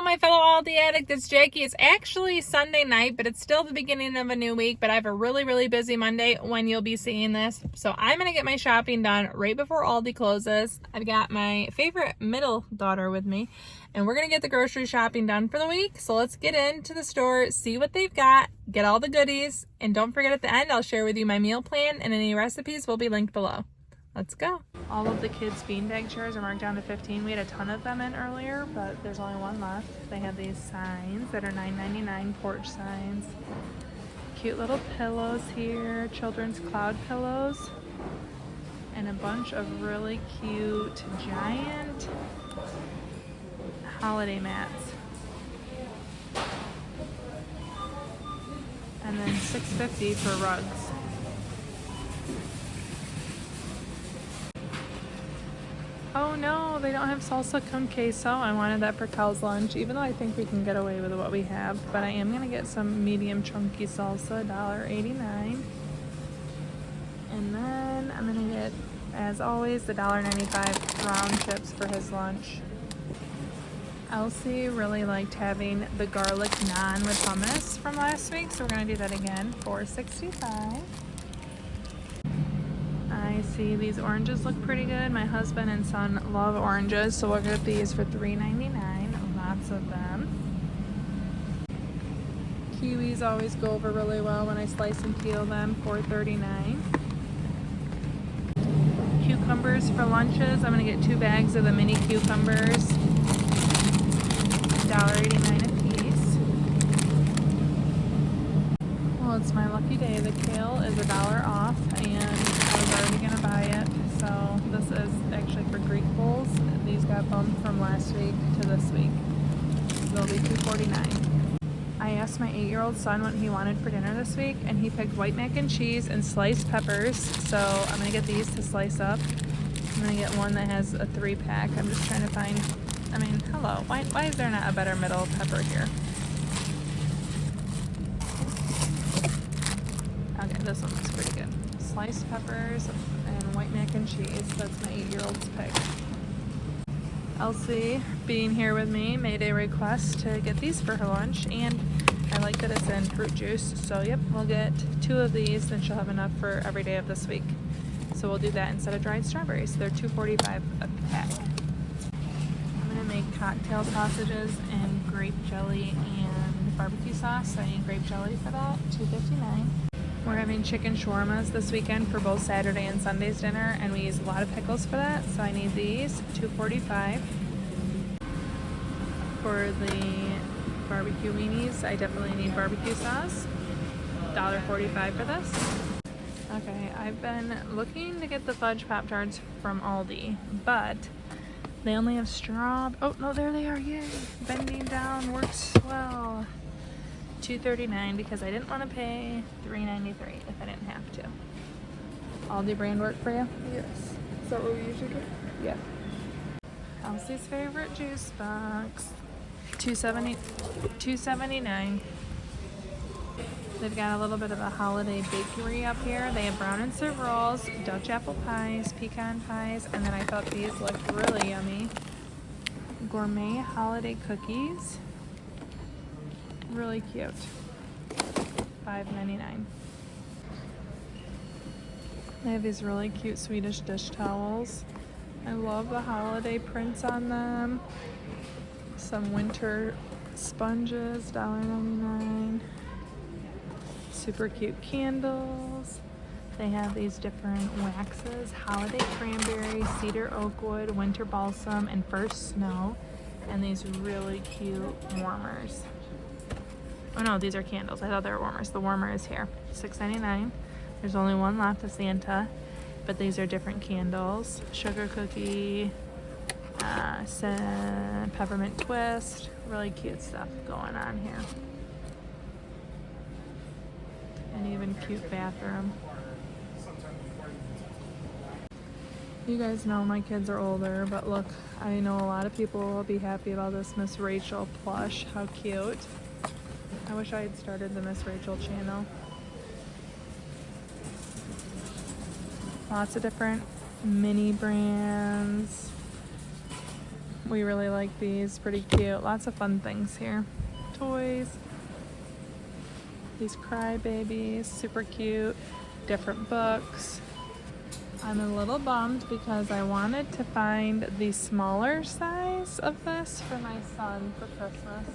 Hello, my fellow Aldi addict. It's Jackie. It's actually Sunday night, but it's still the beginning of a new week. But I have a really busy Monday when you'll be seeing this. So I'm going to get my shopping done right before Aldi closes. I've got my favorite middle daughter with me, and we're going to get the grocery shopping done for the week. So let's get into the store, see what they've got, get all the goodies, and don't forget at the end, I'll share with you my meal plan, and any recipes will be linked below. Let's go. All of the kids' beanbag chairs are marked down to 15. We had a ton of them in earlier, but there's only one left. They have these signs that are $9.99 porch signs. Cute little pillows here, children's cloud pillows, and a bunch of really cute giant holiday mats. And then $6.50 for rugs. Oh no, they don't have salsa con queso. I wanted that for Cal's lunch, even though I think we can get away with what we have. But I am going to get some medium chunky salsa, $1.89. And then I'm going to get, as always, the $1.95 round chips for his lunch. Elsie really liked having the garlic naan with hummus from last week, so we're going to do that again for $6.65. I see these oranges look pretty good. My husband and son love oranges, so we'll get these for $3.99. Lots of them. Kiwis always go over really well when I slice and peel them, $4.39. Cucumbers for lunches. I'm going to get 2 bags of the mini cucumbers, $1.89 a piece. Well, it's my lucky day. The kale is $1 off, and I was already going to buy it. So this is actually for Greek bowls. These got bumped from last week to this week. They'll be $2.49. I asked my 8-year-old son what he wanted for dinner this week, and he picked white mac and cheese and sliced peppers. So I'm going to get these to slice up. I'm going to get one that has a 3-pack. I'm just trying to find, hello. Why is there not a better middle pepper here? Okay, this one looks pretty good. Sliced peppers and white mac and cheese. That's my 8-year-old's pick. Elsie, being here with me, made a request to get these for her lunch, and I like that it's in fruit juice. So yep, we'll get 2 of these, and she'll have enough for every day of this week. So we'll do that instead of dried strawberries. They're $2.45 a pack. I'm gonna make cocktail sausages and grape jelly and barbecue sauce. So I need grape jelly for that, $2.59. We're having chicken shawarmas this weekend for both Saturday and Sunday's dinner, and we use a lot of pickles for that, so I need these, $2.45. For the barbecue weenies, I definitely need barbecue sauce, $1.45 for this. Okay, I've been looking to get the fudge Pop-Tarts from Aldi, but they only have oh no, there they are, yay! Bending down works well. $2.39 because I didn't want to pay $3.93 if I didn't have to. Aldi brand work for you? Yes. Is that what we usually get? Yeah. Elsie's favorite juice box. $2.79. They've got a little bit of a holiday bakery up here. They have brown and serve rolls, Dutch apple pies, pecan pies, and then I thought these looked really yummy. Gourmet holiday cookies. Really cute. $5.99. They have these really cute Swedish dish towels. I love the holiday prints on them. Some winter sponges, $1.99. Super cute candles. They have these different waxes, holiday cranberry, cedar oak wood, winter balsam, and first snow. And these really cute warmers. Oh no, these are candles. I thought they were warmers. The warmer is here. $6.99. There's only one left of Santa, but these are different candles. Sugar cookie, peppermint twist. Really cute stuff going on here. And even cute bathroom. You guys know my kids are older, but look, I know a lot of people will be happy about this Miss Rachel plush. How cute. I wish I had started the Miss Rachel channel. Lots of different mini brands. We really like these, pretty cute. Lots of fun things here. Toys. These crybabies, super cute. Different books. I'm a little bummed because I wanted to find the smaller size of this for my son for Christmas.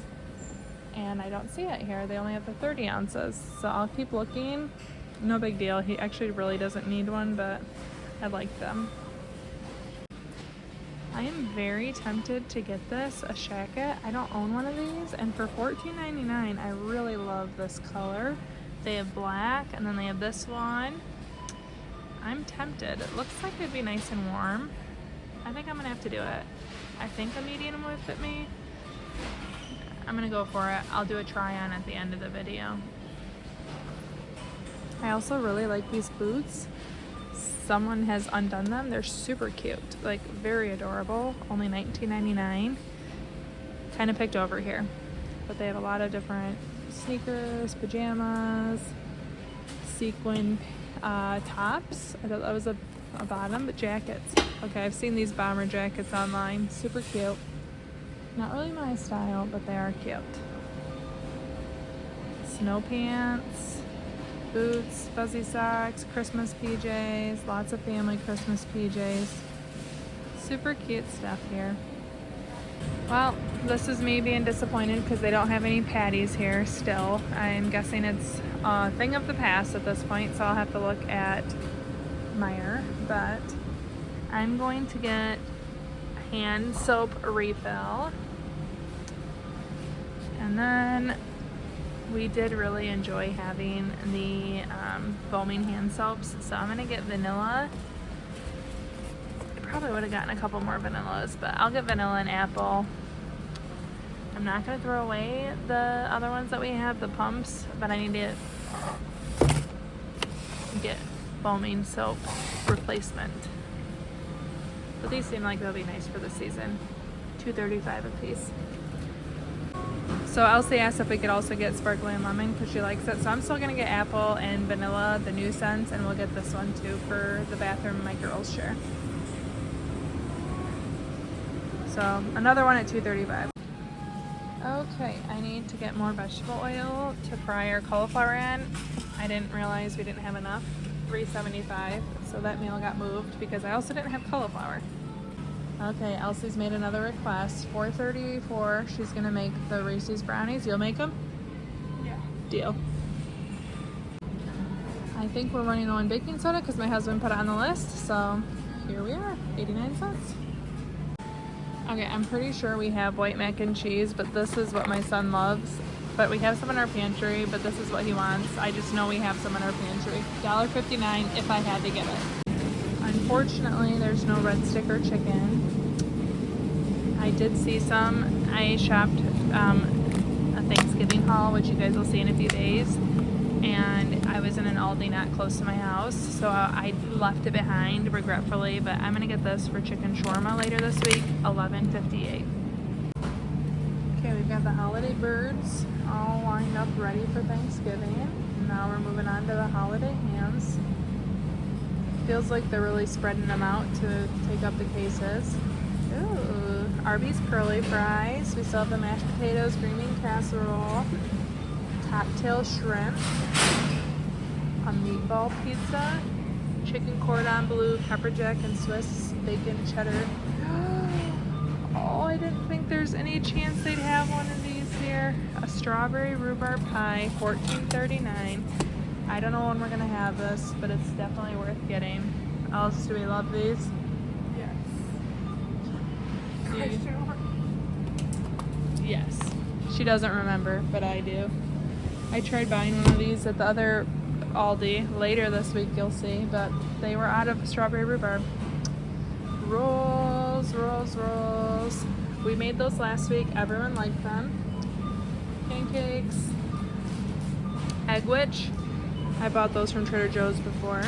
And I don't see it here. They only have the 30 ounces. So I'll keep looking. No big deal. He actually really doesn't need one, but I like them. I am very tempted to get this, a shacket. I don't own one of these. And for $14.99, I really love this color. They have black, and then they have this one. I'm tempted. It looks like it'd be nice and warm. I think I'm gonna have to do it. I think a medium would fit me. I'm gonna go for it. I'll do a try on at the end of the video. I also really like these boots. Someone has undone them. They're super cute, like very adorable. Only $19.99. Kind of picked over here, but they have a lot of different sneakers, pajamas, sequin tops. I thought that was a bottom, but jackets. Okay, I've seen these bomber jackets online. Super cute. Not really my style, but they are cute. Snow pants, boots, fuzzy socks, Christmas PJs, lots of family Christmas PJs. Super cute stuff here. Well, this is me being disappointed because they don't have any patties here still. I'm guessing it's a thing of the past at this point, so I'll have to look at Meijer. But I'm going to get a hand soap refill. And then we did really enjoy having the foaming hand soaps, so I'm gonna get vanilla. I probably would have gotten a couple more vanillas, but I'll get vanilla and apple. I'm not gonna throw away the other ones that we have, the pumps, but I need to get foaming soap replacement. But these seem like they'll be nice for the season. $2.35 a piece. So Elsie asked if we could also get sparkling lemon because she likes it. So I'm still gonna get apple and vanilla, the new scents, and we'll get this one too for the bathroom my girls share. So another one at $2.35. Okay, I need to get more vegetable oil to fry our cauliflower in. I didn't realize we didn't have enough. $3.75. So that meal got moved because I also didn't have cauliflower. Okay, Elsie's made another request. $4.34. She's gonna make the Reese's brownies. You'll make them? Yeah. Deal. I think we're running low on baking soda because my husband put it on the list. So here we are, 89 cents. Okay, I'm pretty sure we have white mac and cheese, but this is what my son loves. But we have some in our pantry, but this is what he wants. I just know we have some in our pantry. $1.59 if I had to get it. Unfortunately, there's no red sticker chicken. I did see some. I shopped a Thanksgiving haul, which you guys will see in a few days. And I was in an Aldi not close to my house, so I left it behind regretfully, but I'm gonna get this for chicken shawarma later this week, $11.58. Okay, we've got the holiday birds all lined up ready for Thanksgiving. Now we're moving on to the holiday hams. Feels like they're really spreading them out to take up the cases. Ooh, Arby's curly fries. We still have the mashed potatoes, green bean casserole, cocktail shrimp, a meatball pizza, chicken cordon bleu, pepper jack and Swiss bacon cheddar. Oh, I didn't think there's any chance they'd have one of these here. A strawberry rhubarb pie, $14.39. I don't know when we're gonna have this, but it's definitely worth getting. Else, do we love these? Yes. Yes. She doesn't remember, but I do. I tried buying one of these at the other Aldi later this week, you'll see, but they were out of strawberry rhubarb. Rolls, rolls, rolls. We made those last week. Everyone liked them. Pancakes. Egg witch. I bought those from Trader Joe's before.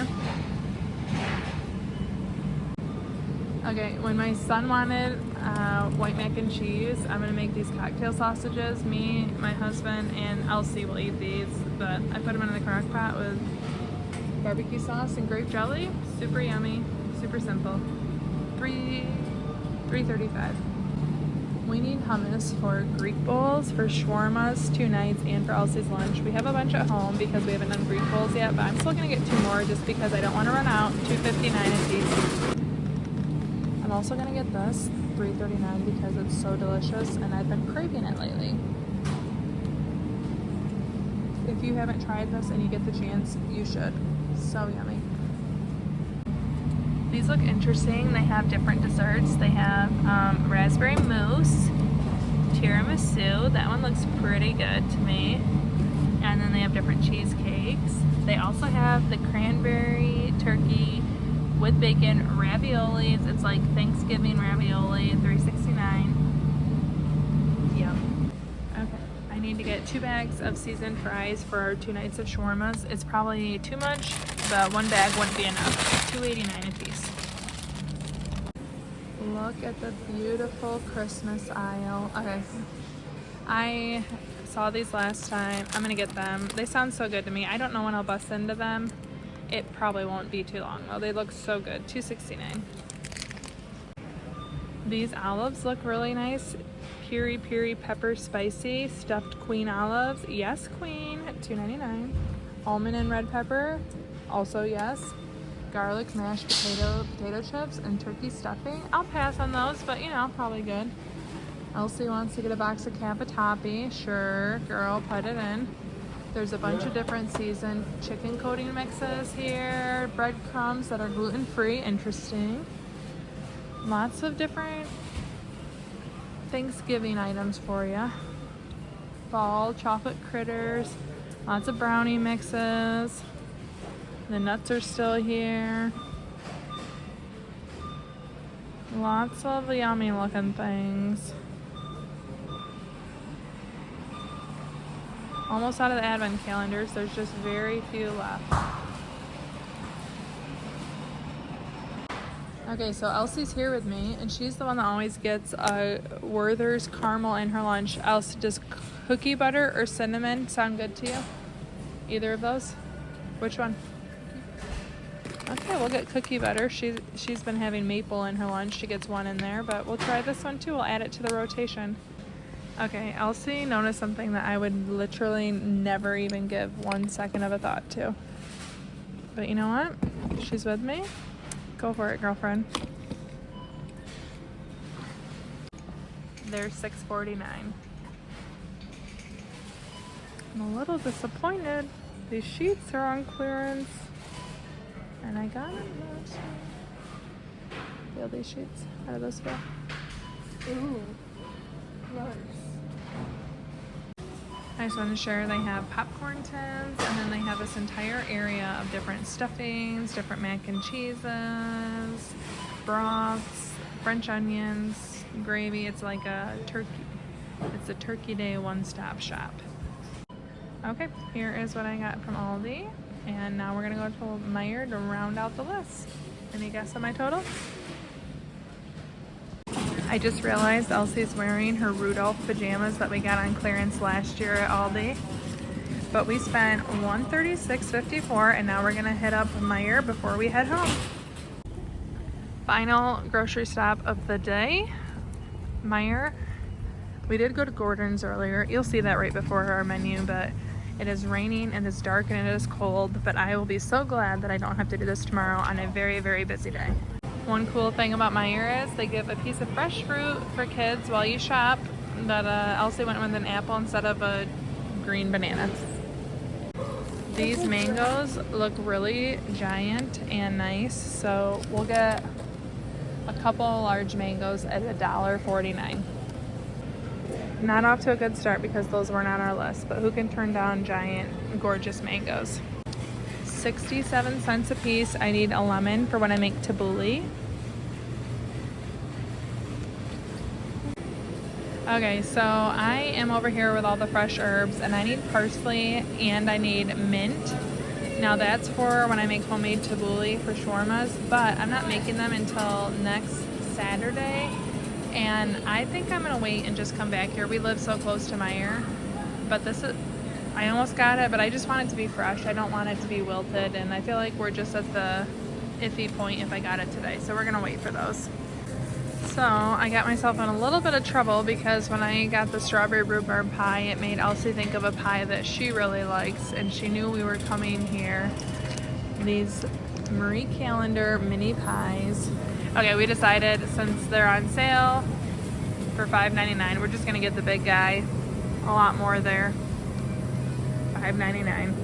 Okay, when my son wanted white mac and cheese, I'm gonna make these cocktail sausages. Me, my husband, and Elsie will eat these, but I put them in the crock pot with barbecue sauce and grape jelly. Super yummy, super simple. $3.35. We need hummus for Greek bowls, for shawarmas 2 nights, and for Elsie's lunch. We have a bunch at home because we haven't done Greek bowls yet, but I'm still gonna get 2 more just because I don't want to run out. $2.59 a piece. I'm also gonna get this, $3.39, because it's so delicious and I've been craving it lately. If you haven't tried this and you get the chance, you should. So yummy. These look interesting. They have different desserts. They have raspberry mousse, tiramisu. That one looks pretty good to me. And then they have different cheesecakes. They also have the cranberry turkey with bacon raviolis. It's like Thanksgiving ravioli, $3.69. Yum. Okay, I need to get 2 bags of seasoned fries for our 2 nights of shawarmas. It's probably too much, but 1 bag wouldn't be enough. $2.89 a piece. Look at the beautiful Christmas aisle. Okay, I saw these last time. I'm gonna get them. They sound so good to me. I don't know when I'll bust into them. It probably won't be too long though. They look so good. $2.69. These olives look really nice. Piri piri pepper spicy stuffed queen olives. Yes, queen. $2.99. Almond and red pepper. Also yes. Garlic mashed potato chips and turkey stuffing. I'll pass on those, but you know, probably good. Elsie wants to get a box of cavatappi. Sure, girl, put it in. There's a bunch of different seasoned chicken coating mixes here. Breadcrumbs that are gluten-free. Interesting. Lots of different Thanksgiving items for you. Fall chocolate critters. Lots of brownie mixes. The nuts are still here. Lots of yummy looking things. Almost out of the advent calendars. There's just very few left. Okay, so Elsie's here with me, and she's the one that always gets Werther's caramel in her lunch. Elsie, does cookie butter or cinnamon sound good to you? Either of those? Which one? Okay, we'll get cookie butter. She's been having maple in her lunch. She gets 1 in there, but we'll try this one too. We'll add it to the rotation. Okay, Elsie noticed something that I would literally never even give 1 second of a thought to. But you know what? She's with me. Go for it, girlfriend. They're $6.49. I'm a little disappointed. These sheets are on clearance. And I got them. Feel these sheets. How do those feel? Ooh. Gross. I just wanted to share they have popcorn tins, and then they have this entire area of different stuffings, different mac and cheeses, broths, French onions, gravy. It's like a turkey day one-stop shop. Okay, here is what I got from Aldi. And now we're gonna go to Meijer to round out the list. Any guess on my total? I just realized Elsie's wearing her Rudolph pajamas that we got on clearance last year at Aldi. But we spent $136.54, and now we're gonna hit up Meijer before we head home. Final grocery stop of the day, Meijer. We did go to Gordon's earlier. You'll see that right before our menu, but it is raining and it's dark and it is cold, but I will be so glad that I don't have to do this tomorrow on a very, very busy day. One cool thing about Meijer is they give a piece of fresh fruit for kids while you shop, but Elsie went with an apple instead of a green banana. These mangoes look really giant and nice, so we'll get a couple large mangoes at $1.49. Not off to a good start because those weren't on our list, but who can turn down giant, gorgeous mangoes? 67 cents a piece. I need a lemon for when I make tabbouleh. Okay, so I am over here with all the fresh herbs, and I need parsley and I need mint. Now that's for when I make homemade tabbouleh for shawarmas, but I'm not making them until next Saturday. And I think I'm gonna wait and just come back here. We live so close to Meijer, but I almost got it, but I just want it to be fresh. I don't want it to be wilted, and I feel like we're just at the iffy point if I got it today. So we're gonna wait for those. So I got myself in a little bit of trouble because when I got the strawberry rhubarb pie, it made Elsie think of a pie that she really likes, and she knew we were coming here. These Marie Calendar mini pies. Okay, we decided since they're on sale for $5.99, we're just gonna get the big guy. A lot more there. $5.99.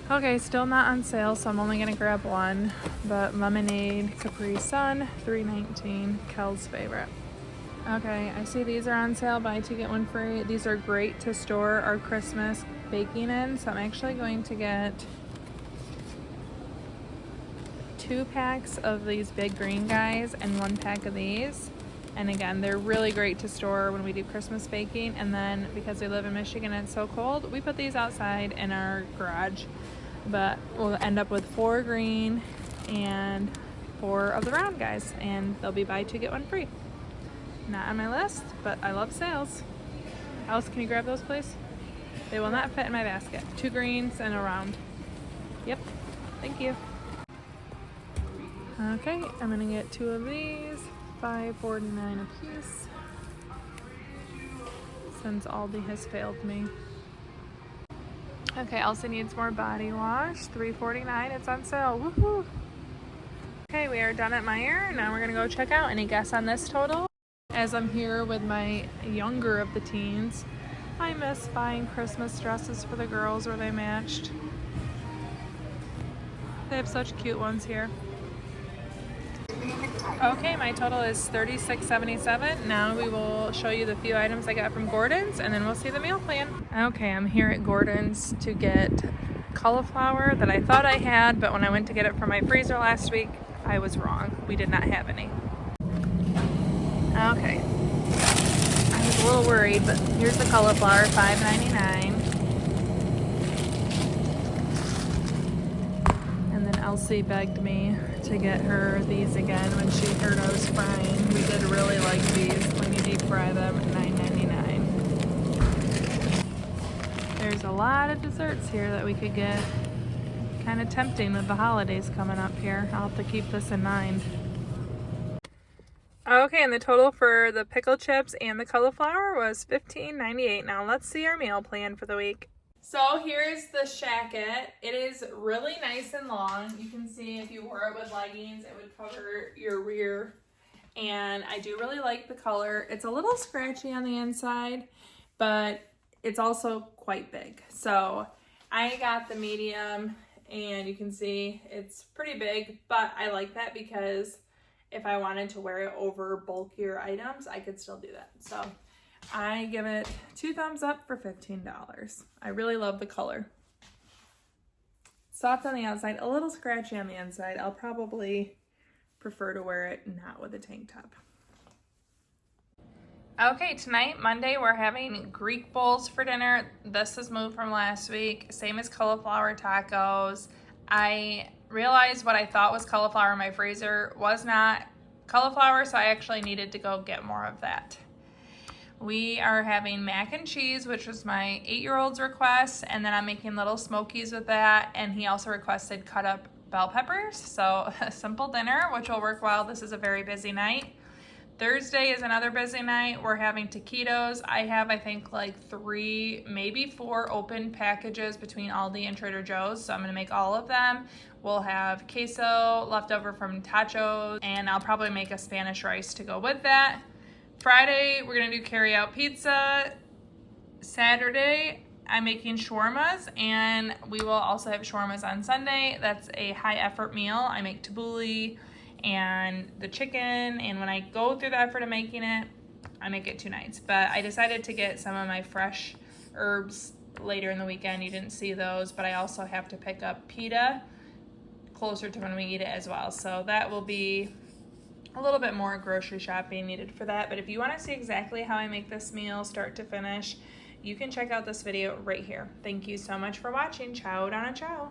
Okay, still not on sale, so I'm only gonna grab one. But lemonade Capri Sun, $3.19, Kel's favorite. Okay, I see these are on sale, buy two get one free. These are great to store our Christmas baking in, so I'm actually going to get 2 packs of these big green guys and 1 pack of these. And again, they're really great to store when we do Christmas baking. And then because we live in Michigan and it's so cold, we put these outside in our garage. But we'll end up with 4 green and 4 of the round guys, and they'll be buy two get one free. Not on my list, but I love sales. Alice, can you grab those please? They will not fit in my basket. 2 greens and a round. Yep, thank you. Okay, I'm gonna get 2 of these, $5.49 a piece, since Aldi has failed me. Okay, Elsie needs more body wash, $3.49, it's on sale, woohoo! Okay, we are done at Meijer, now we're gonna go check out. Any guess on this total? As I'm here with my younger of the teens, I miss buying Christmas dresses for the girls where they matched. They have such cute ones here. Okay, my total is $36.77. Now we will show you the few items I got from Gordon's, and then we'll see the meal plan. Okay, I'm here at Gordon's to get cauliflower that I thought I had, but when I went to get it from my freezer last week, I was wrong. We did not have any. Okay, I was a little worried, but here's the cauliflower, $5.99. Elsie begged me to get her these again when she heard I was frying. We did really like these when you deep fry them, $9.99. There's a lot of desserts here that we could get. Kind of tempting with the holidays coming up here. I'll have to keep this in mind. Okay, and the total for the pickle chips and the cauliflower was $15.98. Now let's see our meal plan for the week. So here's the shacket. It is really nice and long. You can see if you wore it with leggings, it would cover your rear. And I do really like the color. It's a little scratchy on the inside, but it's also quite big. So I got the medium, and you can see it's pretty big, but I like that because if I wanted to wear it over bulkier items, I could still do that. So I give it 2 thumbs up for $15. I really love the color. Soft on the outside, a little scratchy on the inside. I'll probably prefer to wear it not with a tank top. Okay, tonight, Monday, we're having Greek bowls for dinner. This is moved from last week. Same as cauliflower tacos. I realized what I thought was cauliflower in my freezer was not cauliflower, so I actually needed to go get more of that. We are having mac and cheese, which was my 8-year-old's request, and then I'm making little smokies with that, and he also requested cut up bell peppers. So a simple dinner, which will work well. This is a very busy night. Thursday is another busy night. We're having taquitos. I have, I think, like 3, maybe 4 open packages between Aldi and Trader Joe's, so I'm gonna make all of them. We'll have queso left over from tachos, and I'll probably make a Spanish rice to go with that. Friday, we're gonna do carry-out pizza. Saturday, I'm making shawarmas, and we will also have shawarmas on Sunday. That's a high-effort meal. I make tabbouleh and the chicken, and when I go through the effort of making it, I make it 2 nights. But I decided to get some of my fresh herbs later in the weekend. You didn't see those, but I also have to pick up pita closer to when we eat it as well. So that will be a little bit more grocery shopping needed for that. But if you want to see exactly how I make this meal start to finish, you can check out this video right here. Thank you so much for watching. Ciao, Donna, ciao.